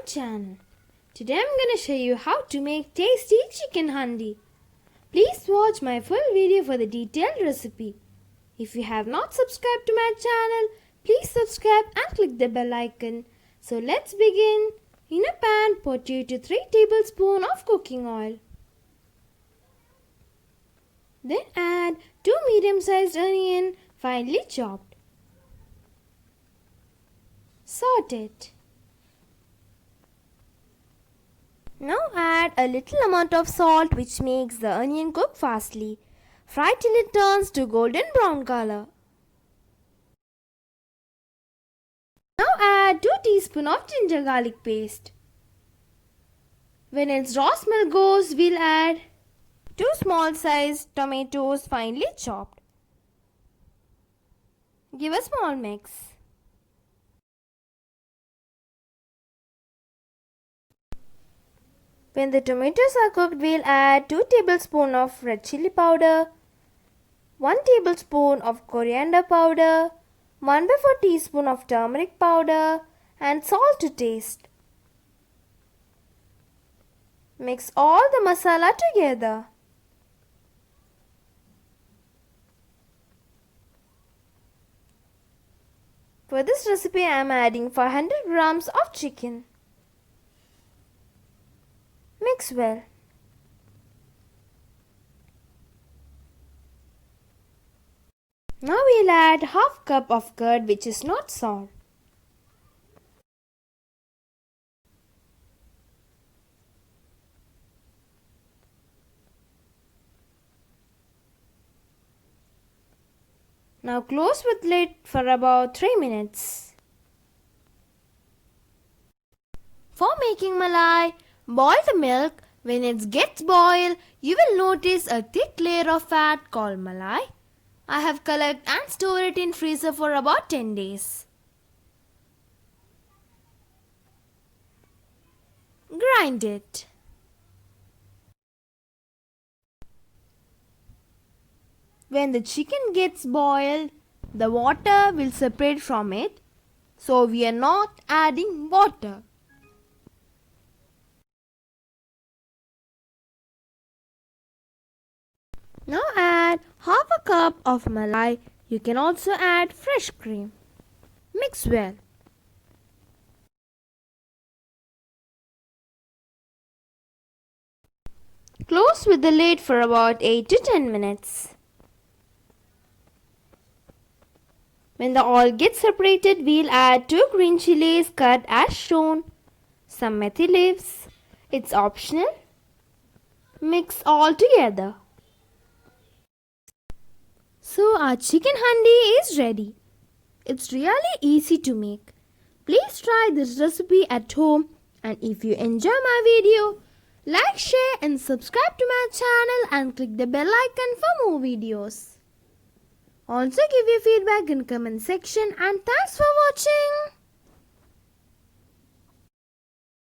channel. Today I'm going to show you how to make tasty chicken handi. Please watch my full video for the detailed recipe. If you have not subscribed to my channel, please subscribe and click the bell icon. So let's begin. In a pan, pour 2 to 3 tablespoons of cooking oil. Then add 2 medium-sized onions, finely chopped. Saute it. Now add a little amount of salt which makes the onion cook fastly. Fry till it turns to golden brown color. Now add 2 teaspoons of ginger garlic paste. When its raw smell goes, we'll add 2 small sized tomatoes finely chopped. Give a small mix. When the tomatoes are cooked, we'll add 2 tablespoons of red chilli powder, 1 tablespoon of coriander powder, 1/4 teaspoon of turmeric powder and salt to taste. Mix all the masala together. For this recipe, I am adding 500 grams of chicken. Mix well. Now we'll add half cup of curd which is not sour. Now close with lid for about 3 minutes. For making malai, boil the milk. When it gets boiled, you will notice a thick layer of fat called malai. I have collected and stored it in freezer for about 10 days. Grind it. When the chicken gets boiled, the water will separate from it, so we are not adding water. Now add half a cup of malai. You can also add fresh cream. Mix well. Close with the lid for about 8 to 10 minutes. When the oil gets separated, we'll add 2 green chillies cut as shown, some methi leaves. It's optional. Mix all together. So our chicken handi is ready. It's really easy to make. Please try this recipe at home, and if you enjoy my video, like, share and subscribe to my channel and click the bell icon for more videos. Also give your feedback in comment section and thanks for watching.